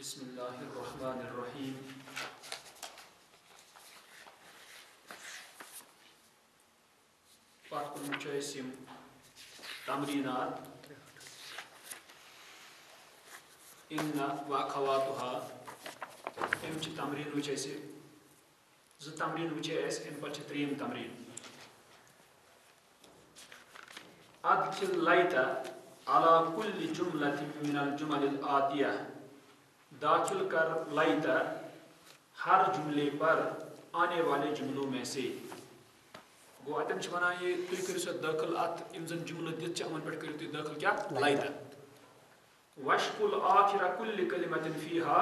بسم الله الرحمن الرحيم. پتھ کُن وٕچھو أسۍ یِم تمریٖنات اِن واخواتُہا أمۍ چھِ تمریٖن وٕچھ اَسہِ زٕ تمریٖن وٕچھے اَسہِ اَمہِ پتہٕ چھِ ترٛیٚیِم تمریٖن أدخل ليت على كل جملة من الجمل الآتية داخل کر لیت ہر جملے پر آنے والے جملوں میں سے گو اتن چھ ونان یہ تُہۍ کٔرِو سا دٲخل اتھ یِم زن جملہٕ دِتھ چھِ یِمن پٮ۪ٹھ کٔرِو تُہۍ دٲخل کیٛاہ لیت وشکل آخر کل کلمة فیہا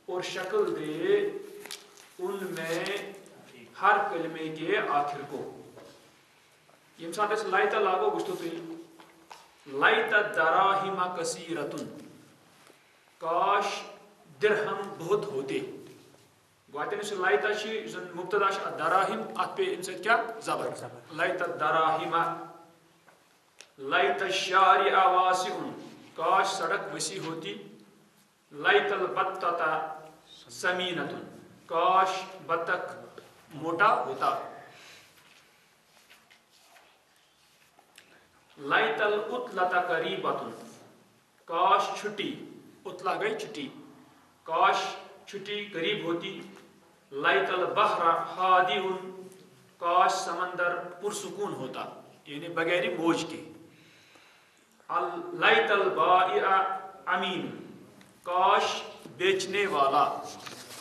اور شکل دے ان میں ہر کلمے کے آخر کو ییٚمہِ ساتہٕ أسۍ لیت لاگو وٕچھتو تُہۍ لیت دراہم کثیرتن کاش درہم بہت ہوتے گو اتن یُس لیت چھِ یُس زن مبتدا چھِ اتھ دراہم اتھ پے امہِ سۭتۍ کیٛاہ زبر لیت دراہم لیت الشارع واسع کاش سڑک وسیع ہوتی لیت البتۃ سمینۃ کاش بطخ موٹا ہوتا لیت العطلۃ قریبۃ کاش چھٹی عطلہ گئی چھٹی کاش چھٹی قریب ہوتی لیت البحر ہادئ کاش سمندر پرسکون ہوتا یعنی بغیر موج کے لیت البائع امین کاش بیچنے والا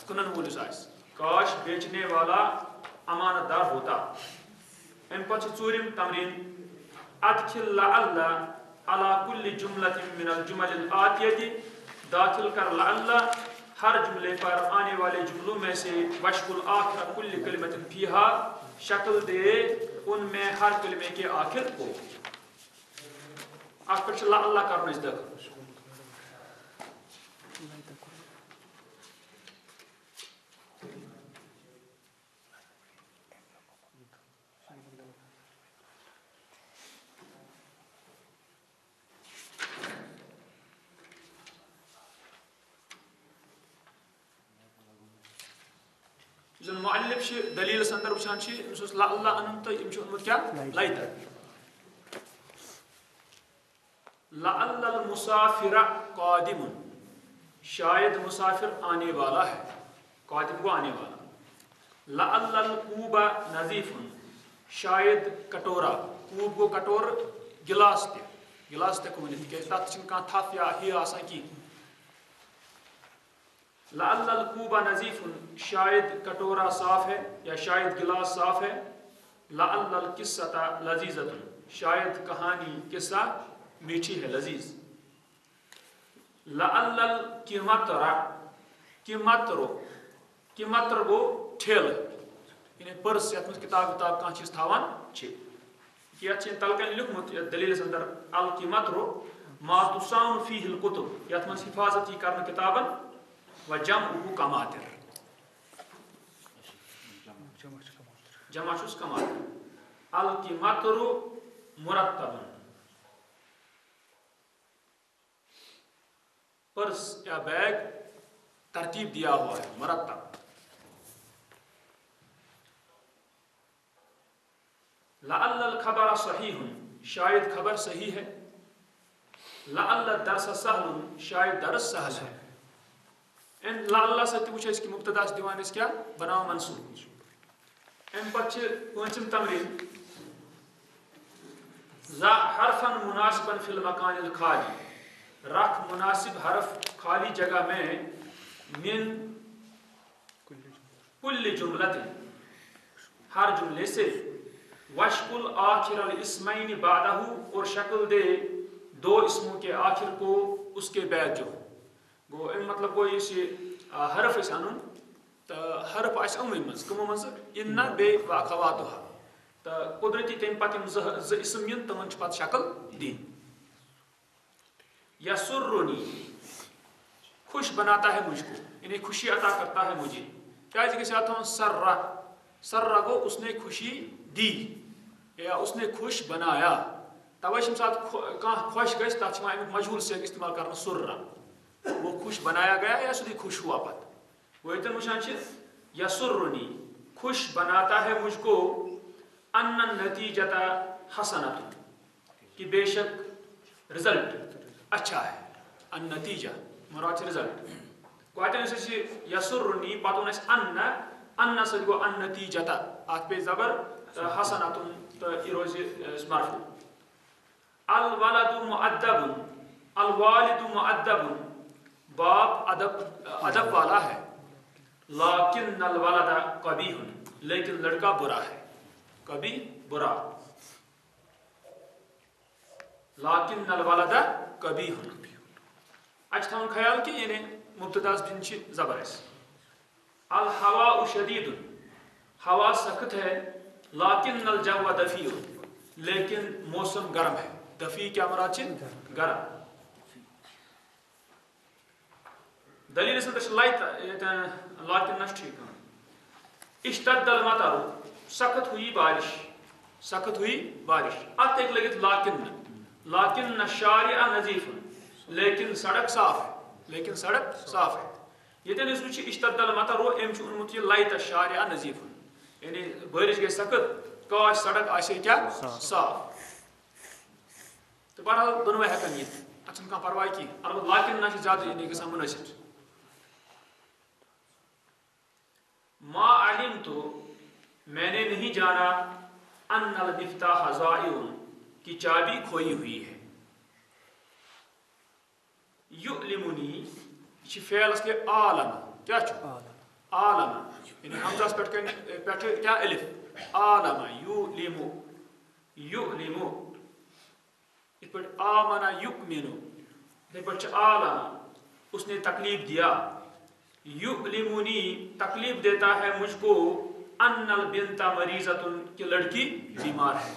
کٕنن وول یُس آسہِ کاش بیچنے والا امانت دار ہوتا امہِ پتہٕ چھِ ژوٗرِم تمریٖن ادخل لعل على كل جملة من الجمل الآتية داخل کر لعل ہر جملے پر آنے والے جملوں میں سے وشکل آخر کل کلمۃ فیہا شکل دے ان میں ہر کلمے کے آخر کو اتھ پٮ۪ٹھ چھِ لعل کرُن اَسہِ دٲخل یُس زن مؤلف چھِ دلیٖلس انٛدر وٕچھان چھِ أمِس اوس لعل انُن تہٕ أمۍ چھُ اوٚنمُت کیٛاہ لیت لعل المسافر قادم شاید مسافر آنے والا ہے قادم کو آنے والا لعل الکوب نظیف شاید کٹورا کوب گو کٹور گلاس تہِ ہٮ۪کو ؤنِتھ تِکیٛازِ تتھ چھِنہٕ کانٛہہ تھپھ یا ہی آسان کِہیٖنۍ لعل الکوب نظیف شاید کٹورا صاف ہے یا شاید گلاس صاف ہے لعل القصۃ لذیذۃ شاید کہانی قصہ میٹھی ہے لذیذ لعل القمطر قمطر گو ٹھیلہٕ یعنی پٔرس یتھ منٛز کتاب وتاب کانٛہہ چیٖز تھاوان چھِ یتھ چھِ تل کٔنۍ لیوٗکھمُت یتھ دلیٖلس انٛدر القمطر ما تصان فیہ الکتب یتھ منٛز حفاظت یی کرنہٕ کتابن وجمعہ کماتر جمع چھُس کماتر القمطر مرتب پرس یا بیگ ترتیب دیا ہوا ہے مرتب لعل الخبر صحیح شاید خبر صحیح ہے لعل الدرس سہل شاید درس سہل ہے لعل سۭتۍ تہِ وٕچھ اَسہِ کہِ مُبتدا چھِ دِوان أسۍ کیٛاہ بناوان منصوٗب اَمہِ پتہٕ چھِ پوٗنٛژِم تمریٖن ضع حرفا مناسبا فی المکان الخالی رکھ مناسب حرف خالی جگہ میں من کل جملۃ ہر جملے سے وشکل آخر الاسمین بعدہ اور شکل دے دو اسموں کے آخر کو اس کے بعد جو گو امیُک مطلب گوٚو یُس یہِ حرف ٲسۍ اَنُن تہٕ حرف آسہِ یِموٕے منٛز کٕمو منٛزٕ اِنہ بیٚیہِ واخواتُہا تہٕ قُدرتی تمہِ پتہٕ یِم زٕ اسم یِن تِمن چھِ پتہٕ شکل دِنۍ یسرنی خوش بناتا ہے مجھ کو یعنی خوشی عطا کرتا ہے مجھے کیٛازِ گژھِ یاد تھاوُن سرا سرا گوٚو اس نے خوشی دی یا اس نے خوش بنایا توے چھِ ییٚمہِ ساتہٕ کانٛہہ خۄش گژھِ تتھ چھِ یِوان امیُک مجہوٗل صیغہٕ استعمال کرنہٕ سُرا وہ خوش بنایا گیا یا سیدھی خوش ہوا پت وہ اتن وشان یسرنی خوش بناتا ہے مجھ کو ان نتیجتا حسنت کہ بے شک رزلٹ اچھا ہے ان نتیجہ مراد رزلٹ گوتن یسرنی پتہ ان سد گو ان نتیجتا ات پہ زبر حسنت تو یہ روز مرفوع الولد مؤدب الوالد مؤدب باپ ادب والا ہے لیکن الولد قبیح لیکن لڑکا برا ہے کبھی برا لیکن الولد قبیح اچھا تھاؤن خیال کہ یعنی مبتدا دن زبر اس الہواء شدید ہوا سخت ہے لیکن الجو دفیع لیکن موسم گرم ہے دفیع کیا مراد گرم دلیل سے لیکن نش ٹھیک اشتد المطر سخت ہوئی بارش ات ایک لگت لیکن الشارع نظیف لیکن سڑک صاف ہے یہ اس اشتد المطر ام اونمت یہ لائت الشارع نظیف یعنی بارش گئی سخت کاش سڑک آسے کیا صاف تو بہرحال دونوے ہیکن یہ اتھ کھانا پرواہ کی البتہ لیکن نہ زیادہ یعنی گژھان مناسب ما علمت میں نے نہیں جانا ان المفتاح ضائع کی چابی کھوئی ہوئی ہے یعلمنی یہ فعل اس کے عالم کیا عالم یعنی حمزہ پٹھ کیا الف عالم یعلم اس پر آمنا یؤمن اس پر عالم اس نے تکلیف دیا یعلمنی تکلیف دیتا ہے مجھ کو ان البنت مریضۃ کہ لڑکی بیمار ہے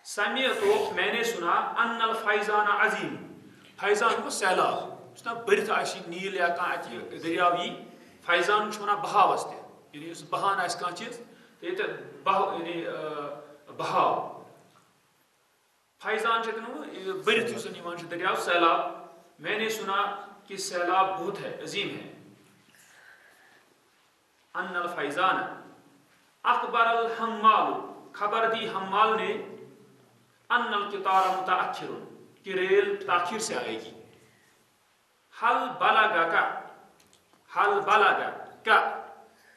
سمعت میں نے سنا ان الفیضان عظیم فیضان کو سیلاب اس نے برت آسی نیل یا کانچ دریاوی فیضان چھونا بہاوس تے یعنی اس بہان آس کان چیز تے یعنی بہاو فیضان چھتنو برت اس نیمان دریاو سیلاب میں نے سنا کہ سیلاب بہت ہے عظیم ہے ان الفیضان اخبر الحمال خبر دی حمال نے ان القطار متاخر کہ ریل تاخیر سے آئے گی حل بلغ کا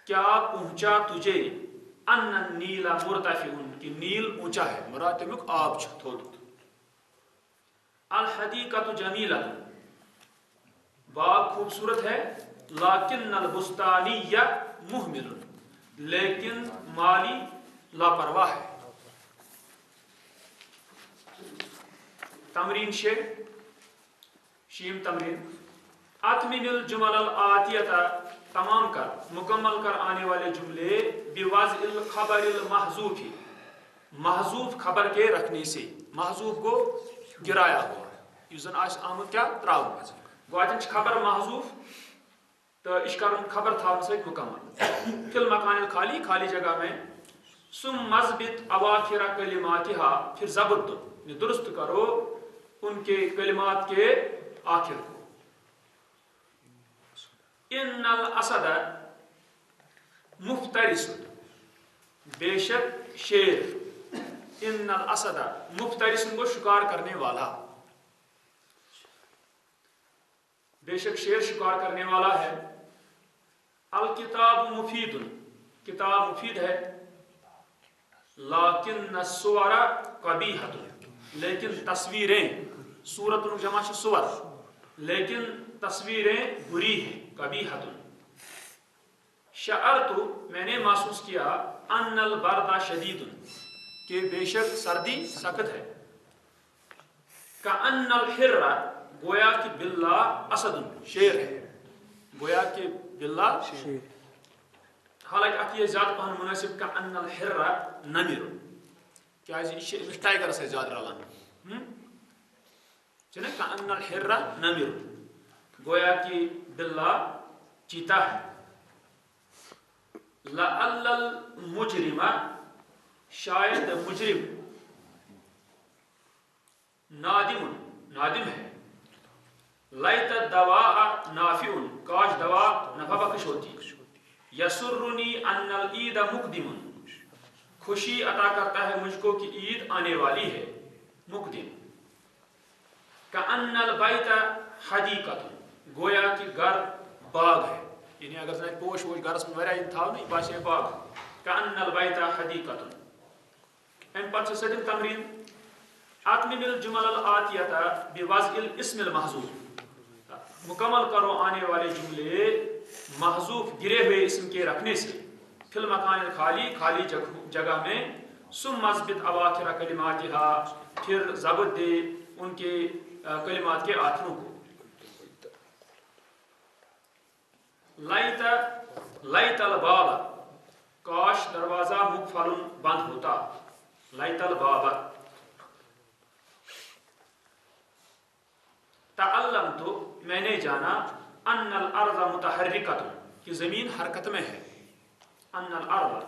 کیا پہنچا تجھے ان النیل مرتفع کہ نیل اونچا ہے مراد تمیک آب چھ تھوڑ الحدیقۃ جمیلۃ باغ خوبصورت ہے لیکن البستانی مہمل لیکن مالی لاپرواہ ہے تمرین شیم تمرین اتمن الجمل الآتیہ تمام کر مکمل کر آنے والے جملے بوضع الخبر المحذوف محذوف خبر کے رکھنے سے محذوف کو گرایا ہوا یہ زن آج آمد کیا تراؤ گواتن خبر محذوف تو اشکار خبر تھا سے مکمل فی المکان الخالی خالی جگہ میں ثم مضبط اواخر کلماتها پھر ضبط دو درست کرو ان کے کلمات کے آخر کو ان الاسد مفترس بے شک شیر ان الاسد مفترس کو شکار کرنے والا بے شک شیر شکار کرنے والا ہے الکتاب مفید کتاب مفید ہے لیکن الصور قبیحۃ لیکن تصویریں صورت جمع صور لیکن تصویریں بری ہیں قبیحۃ شعرت میں نے محسوس کیا ان البرد شدید کہ بے شک سردی سخت ہے کأن الحر گویا کہ بلا اسد شیر ہے گویا کہ بلا شیر حالانکہ ات یہ زیادہ پہن مناسب کأن الحر نمر کیا یہ ٹائگر سے زیادہ رلان چنے کأن الحر نمر گویا کہ بلا چیتا ہے لعل المجرم شاید مجرم نادم ہے لیت الدواء نافع، کاش دوا نفع بخش ہوتی. یسرنی ان العید مقدم، خوشی عطا کرتا ہے مجھ کو کہ عید آنے والی ہے. مقدم. کأن البیت حدیقۃ، گویا کہ گھر باغ ہے. یعنی اگر زن پوش ووش گھرس من واریاہ تھاو نا، یہ باسے باغ. کأن البیت حدیقۃ. امہ پتہ سے سدم تمرین اتمم الجمل الآتیہ بوضع الاسم المحذوف. مکمل کرو آنے والے جملے محذوف گرے ہوئے اسم کے رکھنے سے. فی المکان الخالی، خالی جگہ میں. ثم اثبت اواخر کلماتها، پھر ضبط دے ان کے کلمات کے آخروں کو. لیت الباب، کاش دروازہ مقفل بند ہوتا. لیت الباب. تعلمت، میں نے جانا. ان الارض متحرکۃ، کہ زمین حرکت میں ہے. ان الارض،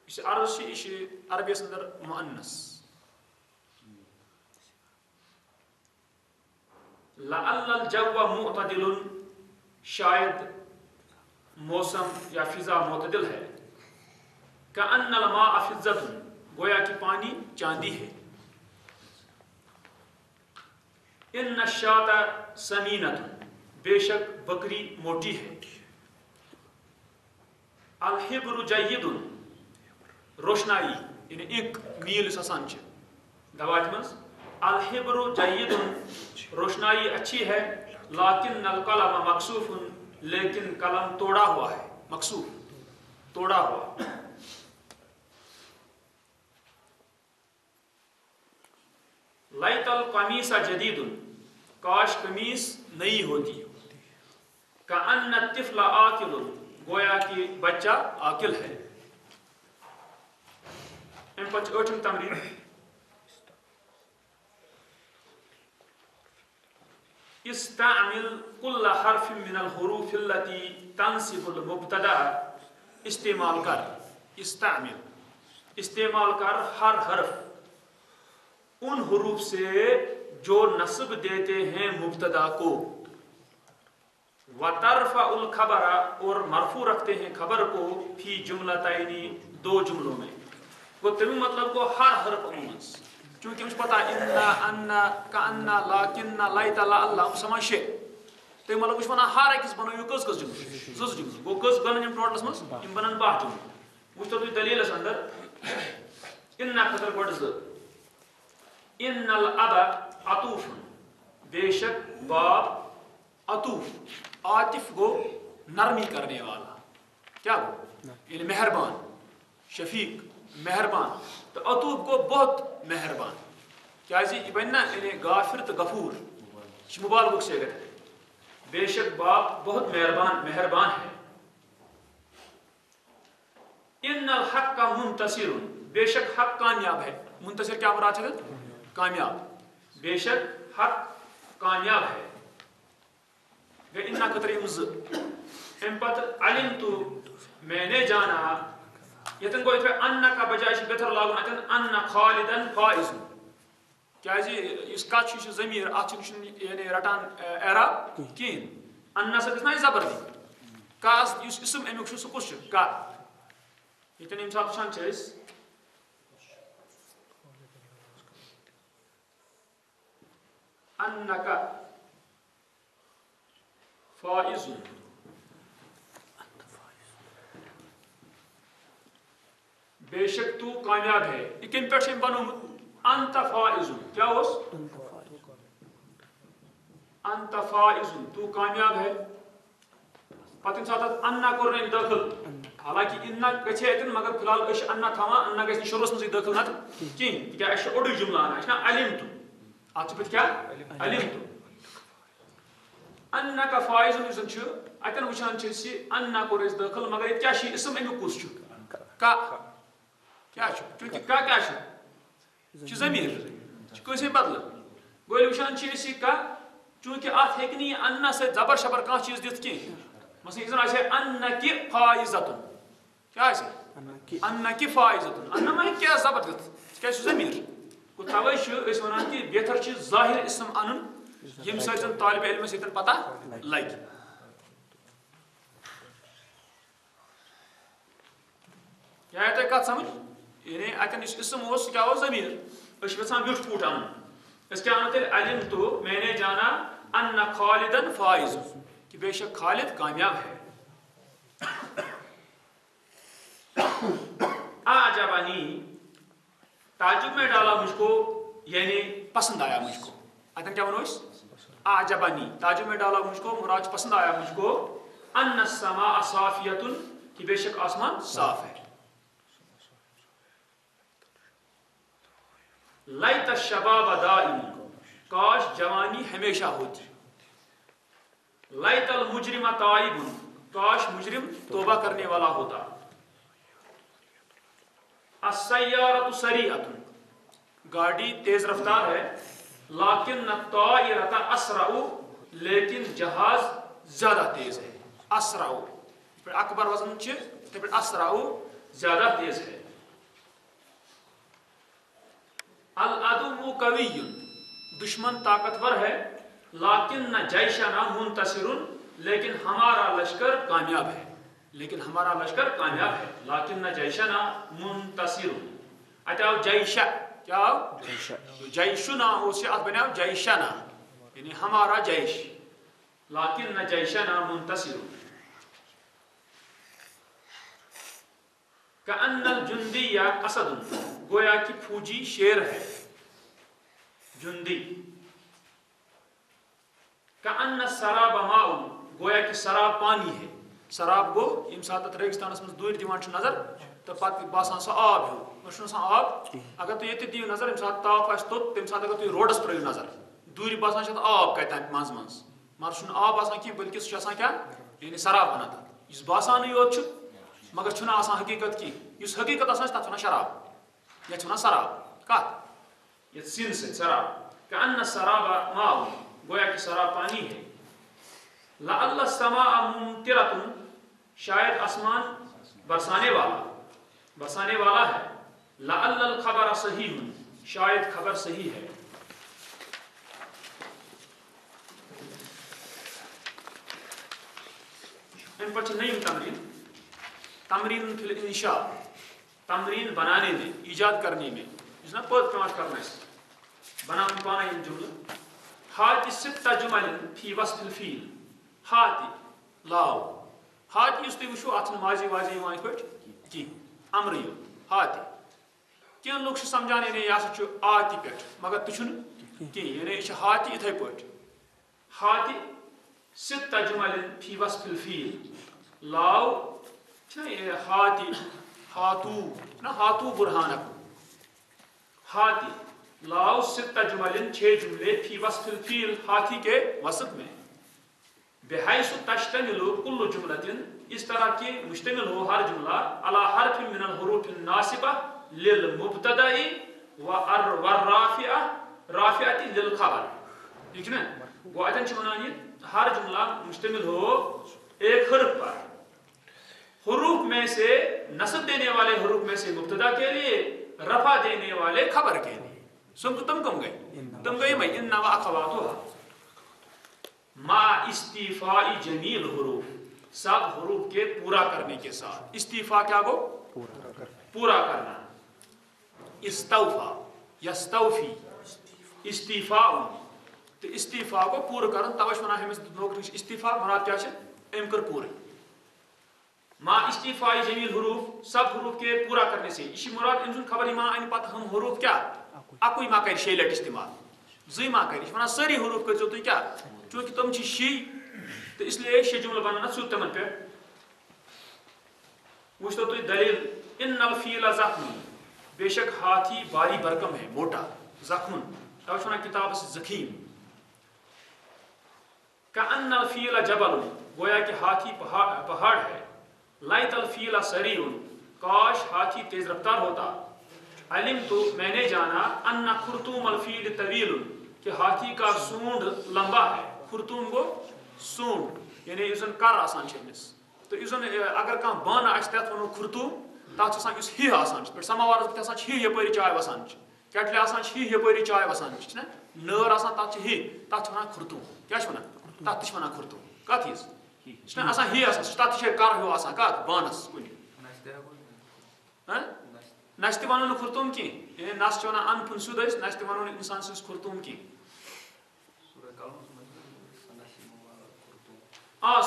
اس عرض سے عربی اندر مؤنث. لعل الجو معتدل، شاید موسم یا فضا معتدل ہے. کأن الماء فضۃ، گویا کہ پانی چاندی ہے. ان الشاة سمینۃ، بے شک بکری موٹی ہے. الحبر جید، روشنائی یعنی ایک میل سسان چھ دوات منز. الحبر جید، روشنائی اچھی ہے. لیکن القلم مکسوف، لیکن قلم توڑا ہوا ہے. مکسوف، توڑا ہوا. لیت القمیص جدید، کاش قمیص نئی ہوتی. کأن الطفل عاقل، گویا کہ بچہ عاقل ہے. ام پتہ ٲٹھم تمرین. استعمل كل حرف من الحروف التي تنصب المبتدا، استعمال کر. استعمل، استعمال کر ہر حرف ان حروف سے جو نصب دیتے ہیں مبتدا کو. وترفع الخبر، اور مرفوع رکھتے ہیں خبر کو. فی جملتین، دو جملوں میں. وہ تمی مطلب کو ہر حرف عموماً، چونکہ مجھے پتا ان کأن لیکن لیت لعل سمان شے. تمی مطلب مجھے پتا ہر اکس بنو کس کس جملے، زز جملے. گو کس بنن یم ٹوٹلس مز، یم بنن 12 جملے. مجھ تو دلیل اس اندر ان خطر گوڑ ز. ان الاب عطوف، بے شک باب عطوف. عاطف گو نرمی کرنے والا. کیا گو؟ یعنی مہربان، شفیق، مہربان. تو عطوف گو بہت مہربان. کیا جی یہ بننا یعنی غافر تو غفور، مبالغہ سے گئے. بے شک باپ بہت مہربان ہے. ان الحق کا منتصر، بے شک حق کامیاب ہے. منتصر کیا مراد ہے؟ کامیاب. بے شک حق کامیاب ہے. ان خطر مز. ام پت علمت، میں نے جانا. یتن گو ان کا بجائے بہتر لاگن اتن ان خالدن فائز. کیا جی اس کت ضمیر ات یعنی رٹان اعراب کہین. ان سا گھس نا زبر دی. کاس اس اسم امیک سہ کس کا. یتن یم سات وچھان انکا فائز، بے شک تو کامیاب ہے. یہ کن پہ بنومت؟ انت فائز. کیا اس؟ انت فائز، تو کامیاب ہے. پتہ ساتھ انا کور نے داخل. حالانکہ انا گھے اتن مگر فی الحال اس انا تھاوان. انا گھس شروعس مز داخل نت کہین. کیا اس اوڑ جملہ انا علمت. ات پہ کیا؟ علمت. انا کا فائز یس اتن وچھان انا کور اس داخل مگر کیا اسم امیک کس کا. کیا چونکہ کا کیا ضمیر کٲنٛسے بدل. گوٚو وچھان یہ کا چونکہ ات ہیٚکہِ نہٕ یہِ انا سۭتۍ زبر شبر کانٛہہ چیٖز دِتھ کینٛہہ. مثلاً زن آسہِ انکہِ فائزتن. کیا آسہِ؟ انکہِ فائزتن. انا ما ہیٚکہِ کیٛاہ زبر دِتھ تِکیٛازِ چھُ ضمیر. گوٚو توے چھِ أسۍ ونان کہ بہتر چھُ ظاہر اسم انُن یم سن طالب علم سن پتہ لگہ. یا تۄہہِ کتھ سمجھ؟ یعنی اتٮ۪ن یُس اسم اوس سُہ کیٛاہ اوس ضمیٖر. أسۍ چھِ یژھان ویوٚٹھ پوٗٹھ اَنُن. أسۍ کیٛاہ اَنو تیٚلہِ علم تو میں نے جانا ان خالدن فائز کہ بے شک خالد کامیاب ہے. اعجبنی تعجب میں ڈالا مجھ کو یعنی پسند آیا مجھ کو. اتن کیا ونو اس اعجبنی تعجب میں ڈالا مجھ کو مراد پسند آیا مجھ کو ان السماء صافیۃ کہ بے شک آسمان صاف ہے. لیت الشباب دائم کاش جوانی ہمیشہ ہوتی. لیت المجرم تائب کاش مجرم توبہ کرنے والا ہوتا. السیارۃ سریعۃ گاڑی تیز رفتار ہے. لیکن الطائرۃ اسرع لیکن جہاز زیادہ تیز ہے. اسرع پھر اکبر وزن پھر اسرع زیادہ تیز ہے. العدو قوی دشمن طاقتور ہے. لیکن جیشنا منتصر لیکن ہمارا لشکر کامیاب ہے. لیکن ہمارا لشکر کامیاب ہے. لیکن جیشنا منتصر اتہ آو جیشہ کیا آو جیشنا اس ات بناو جیشنا یعنی ہمارا جیش. لیکن جیشنا منتصر کأن الجندی اسد گویا کہ فوجی شیر ہے. جندی کأن السراب ماء گویا کہ سراب پانی ہے. سراب گو یم سات ریگستانس مز دور دیوان نظر تو پتہ باسان سہ آب ہیو آسان آب. اگر تھی یہ دیو نظر یم سات تاپ آس توت تمہ سات اگر تھی روڈس ترٛٲیِو نظر دور باسان آب کتان مز مز مگر سہ آب آسان کی بلکہ سہ کیا یعنی سراب ونان تک اس باسان یوت مگر چھُنہٕ آسان حقیقت کی. یُس حقیقت آسان تتھ ونان شراب یا ونان سراب کت یہ سین سے سراب. کأن السراب ماء گویا کہ سراب پانی ہے. لعل السماء ممطرۃ شاید آسمان برسانے والا ہے. لعل الخبر صحیح شاید خبر صحیح ہے. ان پر نئی تمرین فی الانشاء تمرین بنانے میں ایجاد کرنے میں جس نا پوت پیش کرنا ہے بناؤ پانا یہ جملہ. ہاتھ ستہ جمل فی وصف الفیل. ہاتھ لاو ہاتھ اس تھی وچھو ات ماضی واضح یوان پہ کی امر یو ہاتھ کی لوگ سمجھان یعنی یہ سا آتی پہ مگر تہ کی یعنی یہ ہاتھ اتھے پہ. ہاتھ ستہ جمل فی وصف الفیل لاو ہاتھ ہاتھو برہانک. ہاتھ لاؤ ستہ جمل 6 جملے فی وصف الفیل ہاتھی کے وصف میں. بحیث تشتمل کل جملۃ اس طرح کہ مشتمل ہو ہر جملہ علی حرف من الحروف الناصبہ للمبتدأ والرافعہ رافعۃ للخبر. ٹھیک ہے نا وہ اتن چھ ونان یہ ہر جملہ مشتمل ہو ایک حرف پر. حروف میں سے نصب دینے والے حروف میں سے مبتدا کے لیے رفع دینے والے خبر کے لیے. تم کم گئے میں ان و اخواتها ما استیفاء جمیل حروف سب حروف کے پورا کرنے کے ساتھ. استیفاء کیا گو پورا کرنا. استوفا یستوفی استیفاء تو استیفاء کو پورا کرنا توش ونان ہمس نوکری استیفاء مراد کیا ہے ام کر پورے. ما استیفاء جمیل حروف سب حروف کے پورا کرنے سے یہ مراد ان خبر ایمان ان پتہ ہم حروف کیا اکوئی ما کر 6 لٹ استعمال زی ما کر ونان ساری حروف کرو تھی کیا چونکہ تم چھ شی تو اس لیے 6 جملہ بنانا سیود تمن پہ. وچھو تو دلیل ان الفیل زخم بے شک ہاتھی باری برکم ہے موٹا. زخم توش ونان کتاب سے زخیم. کأن الفیل جبل گویا کہ ہاتھی پہاڑ ہے. لیت الفیل سریع کاش ہاتھی تیز رفتار ہوتا. علم تو میں نے جانا ان خرطوم الفیل طویل کہ ہاتھی کا سونڈ لمبا ہے. خرطوم گو سونڈ یعنی اس کر آسان چمس تو اس اگر کان بان آس تت ونو خرطوم تک آسان ہی آسان پہ سماوارس پہ آسان ہی یپری چائے وسان کیٹلہِ آسان ہی یپری چائے وسان نا نار آسان تَتھ چھِ ہی تَتھ چھِ وَنان کھُرتوٗم کیٛاہ چھِ وَنان تَتھ تہِ چھِ وَنان کھُرتوٗم کَتھ ہِوِس یہِ چھُنہ آسان ہی آسان سُہ تَتھ تہِ چھِ کَر ہیوٗ آسان کَتھ بانَس کُنہِ نَسہِ تہِ وَنو نہٕ کھُرتوٗم کینٛہہ یعنی نَس چھِ وَنان اَن پھُن سیوٚد أسۍ نَسہِ تہِ وَنو نہٕ اِنسان سٕنٛز کھُرتوٗم کینٛہہ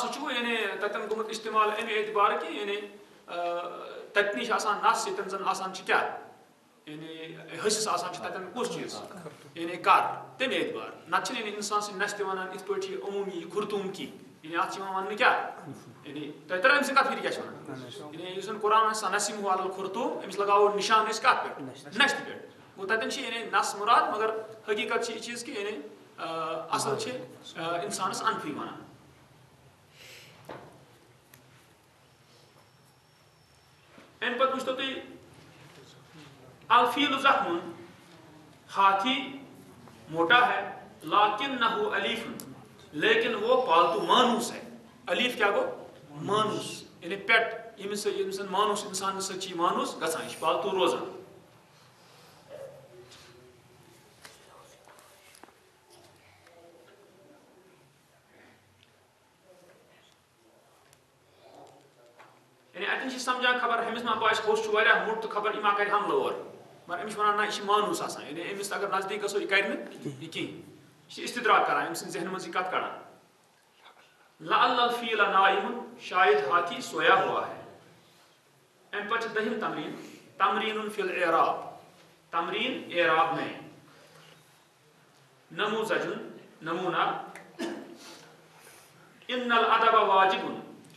سُہ چھُ یعنی تَتٮ۪ن گوٚمُت اِستعمال اَمہِ اعتبارٕ کہِ یعنی تَتنی چھِ آسان نَس ییٚتٮ۪ن زَن آسان چھِ کیٛاہ یعنی حٔسِس آسان چھِ تَتٮ۪ن کُس چیٖز یعنی کَر تَمہِ اعتبار نَتہٕ چھِنہٕ یعنی اِنسان سٕنٛدۍ نَسہِ تہِ وَنان یِتھ پٲٹھۍ یہِ عموٗمی یہِ کھُرتوٗم کینٛہہ یعنی اَتھ چھِ یِوان وَننہٕ کیٛاہ یعنی تۄہہِ ترٛٲو أمۍ سٕنٛدِ کَتھ پھِرِ کیٛاہ چھِ وَنان یعنی یُس زَن قرآن آسہِ نسیٖم والل کھُرتوٗم أمِس لگاوو نِشان أسۍ کَتھ پٮ۪ٹھ نَستہِ پٮ۪ٹھ گوٚو تَتٮ۪ن چھِ یعنی نَس مُراد مگر حقیٖقت چھِ یہِ چیٖز کہِ یعنی اَصٕل چھِ اِنسانَس اَنفٕے وَنان اَمہِ پَتہٕ وٕچھتو تُہۍ الفیل زخمُن ہاتھی موٹا ہے لاکنہ الیفن لیکن وہ پالتو مانوس ہے الیف کیا گوٚو مانوس یعنی پیٹ ییٚمِس زَن مانوس اِنسانَس سۭتۍ چھِ یہِ مانوس گژھان یہِ چھِ پالتو روزان یعنی اَتٮ۪ن چھِ سَمجھان خبر أمِس ما باسہِ ہوٚس چھُ واریاہ موٚٹ تہٕ خبر یہِ ما کَرِ حملہٕ اورٕ مگر أمِس چھِ وَنان نہ یہِ چھِ مانوس آسان یعنی أمِس اگر نزدیٖک گژھو یہِ کَرِ نہٕ یہِ کِہیٖنۍ یہِ چھِ اِستِدراک کَران أمۍ سٕنٛدِ ذہنہٕ منٛز یہِ کَتھ کَڑان لعل الفیل نائم شاید ہاتھی سویا ہوا ہے اَمہِ پَتہٕ چھِ دٔہِم تمریٖن تمریٖن فی العراب تمریٖن اعراب میں نموذجن نمونہ ان الادب واجب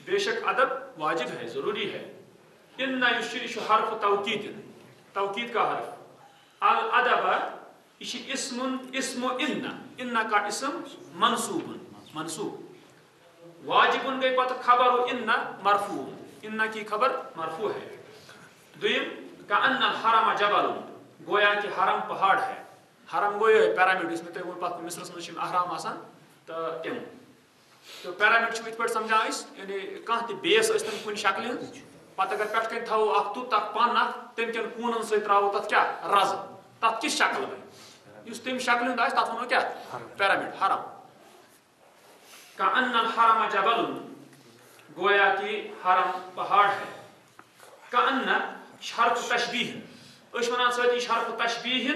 بے شک ادب واجب ہے ضروری ہے ان یہِ چھُ حرف توقید توقید کا حرف الادب یہ چھِ اسم ان کا اسم منصوب منصوب واجبن گئی پتہ خبر ان مرفوع ان کی خبر مرفوع ہے دویم کأن الحرم جبل گویا کہ حرم پہاڑ ہے حرم گویا پیرامڈ اس میں تۄہہِ ووٚن پتہٕ مصرس منٛز چھِ یِم احرام آسان تہٕ تِم تہٕ پیرامڈ چھِ یِتھ پٲٹھۍ سمجھان أسۍ یعنی کانٛہہ تہِ بیس ٲسۍ تن کُنہِ شکلہِ ہٕنٛز پتہٕ اگر پٮ۪ٹھٕ کَنۍ تھاوو اکھ توٚت اکھ پن اکھ تمہِ کٮ۪ن کوٗنن سۭتۍ تراوو تتھ کیٛاہ رزٕ تتھ کِژھ شکل بنہِ یُس تمہِ شکلہِ ہُنٛد آسہِ تتھ ونو کیٛاہ پیرامڈ حرم کأن الحرم جبل گویا کہ حرم پہاڑ ہے کأن حرف تشبیہ أسۍ وَنان سۭتۍ یہِ چھِ حرف تشبیہ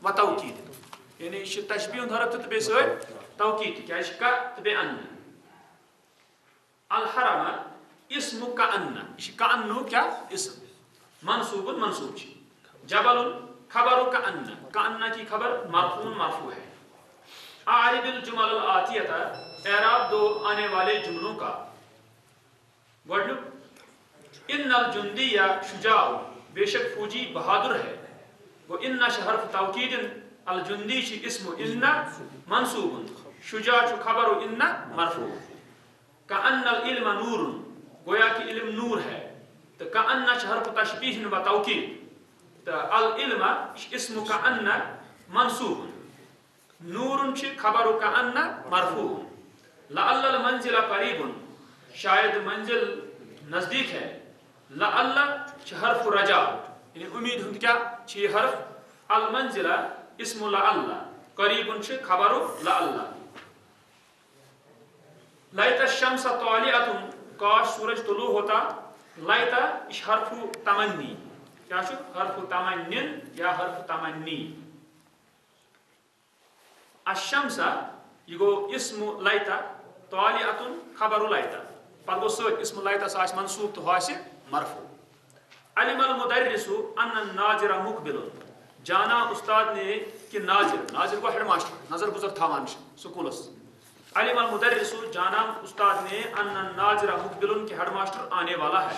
و توقید یعنی یہِ چھِ تشبیہ ہُنٛد حرف تہِ تہٕ بیٚیہِ سۭتۍ توقید تہِ کیٛازِ کا تہٕ بیٚیہِ ان الحرم اسم کأن یہِ چھِ کأنُک کیٛاہ اسم منصوبن منصوب چھِ جبل خبر کأن کی خبر مرفوع مرفوع ہے اعرب الجمل الآتیہ اعراب دو آنے والے جملوں کا گۄڈنیُک ان الجندی شجاع بے شک فوجی بہادر ہے وہ ان حرف توقید الجندی چھِ اسم ان منصوب شجاع چھُ خبر ان مرفوع کأن العلم نور گویا کہ علم نور ہے تو کأن چھِ حرف تشبیہ و توقید تو العلم اسم کأن منصوب نور چھِ خبر کأن مرفوع لعل المنزل قریب شاید منزل نزدیک ہے لعل چھِ حرف رجا یعنی امید ہُنٛد کیٛاہ چھِ یہِ حرف المنزل اسم لعل قریب چھِ خبر لعل لیت الشمس طالعة کاش سورج طلوع ہوتا لیت یہِ چھِ حرف تمنی کیٛاہ چھُ حرف تمنین یا حرف تمنی الشمس یہِ گوٚو اسم لیتا طالعة خبر لیتا پتہٕ گوٚو سۭتۍ اسم لیتس آسہِ منصوب تہٕ ہُہ آسہِ مرفوع علم المدرس ان الناظر مقبل جانا استاد نے کہ ناظر گوٚو ہیڈ ماسٹر نظر گُزر تھاوان چھِ سکوٗلس علم المدرس جانا استاد نے ان الناظر مقبل کہ ہیڈ ماسٹر آنے والا ہے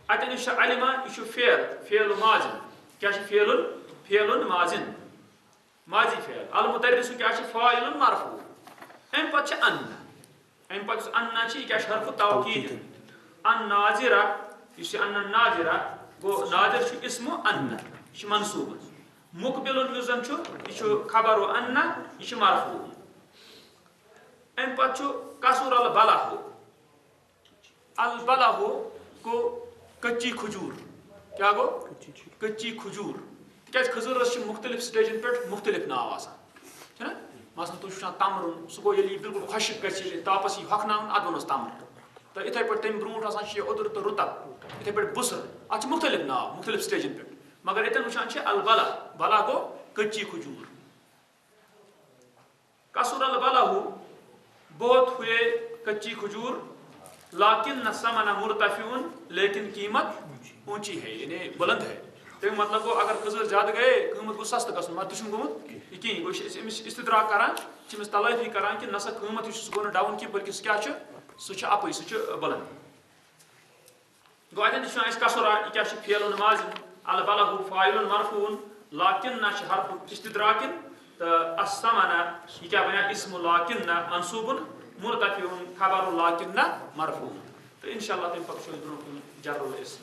اتٮ۪ن یُس چھُ علمہ یہِ چھُ فعل ماضن کیٛاہ چھُ فعل ماضن ماضی فعل المدرس کیٛاہ چھُ فاعل مرفوع امہِ پتہٕ چھِ امہِ پتہٕ یُس انا چھِ یہِ کیٛاہ چھُ حرف توقید الناظرہ یُس یہِ ان الناظرہ گوٚو ناظر چھُ اسم ان یہِ چھُ منصوب مقبل یُس زن چھُ یہِ چھُ خبر ان یہِ چھُ مرفوع امہِ پتہٕ چھُ قصور البلح البلح گوٚو کچی کھجوٗر کیٛاہ گوٚو کچی کھجوٗر تِکیٛازِ کھٔزٕرس چھِ مختلف سٹیجن پٮ۪ٹھ مختلف ناو آسان نا مثلاً تُہۍ چھِو وٕچھان تَمرُن سُہ گوٚو ییٚلہِ یہِ بِلکُل خۄشِک گژھِ ییٚلہِ تاپَس یی ہۄکھناونہٕ اَتھ وَنوس تَمر تہٕ یِتھَے پٲٹھۍ تَمہِ برونٛٹھ آسان چھِ یہِ اوٚدُر تہٕ رُتَب یِتھَے پٲٹھۍ بٕسٕر اَتھ چھِ مُختلِف ناو مُختلِف سِٹیجَن پٮ۪ٹھ مگر ییٚتٮ۪ن وٕچھان چھِ البلا بلا گوٚو کٔچی کھجوٗر کسر البلا بہت ہوئے کچی کھجور لیکن نہ سمن مرتفعون لیکن قیمت اونچی ہے یعنی بلند ہے تمیُک مطلب گوٚو اگر کھٔزٕر زیادٕ گٔیے قۭمَتھ گوٚژھ سستہٕ گژھُن مگر تہِ چھُنہٕ گوٚمُت یہِ کِہیٖنۍ گوٚو یہِ چھِ أمِس استدراک کران چھِ أمِس تلٲفی کران کہِ نہ سا قۭمَتھ یُس سُہ گوٚو نہٕ ڈاوُن کینٛہہ بٔلکہِ سُہ کیٛاہ چھُ سُہ چھُ اَپٕے سُہ چھُ بلند گوٚو اَتٮ۪ن تہِ چھُ وۄنۍ اَسہِ کسُرا یہِ کیٛاہ چھُ فعلُن ماضin البلہ فاعلٌ مرفوعٌ لاکِنہ چھِ حرفُ استدراکِن تہٕ الثمنہ یہِ کیٛاہ بنیٛاو اسمُ لاکِنہ منصوٗبٌ مرتفعٌ خبر لاکِنہ مرفوعٌ تہٕ انشاء اللہ تَمہِ پتہٕ وٕچھو أسۍ برونٛہہ کُن جر الاسم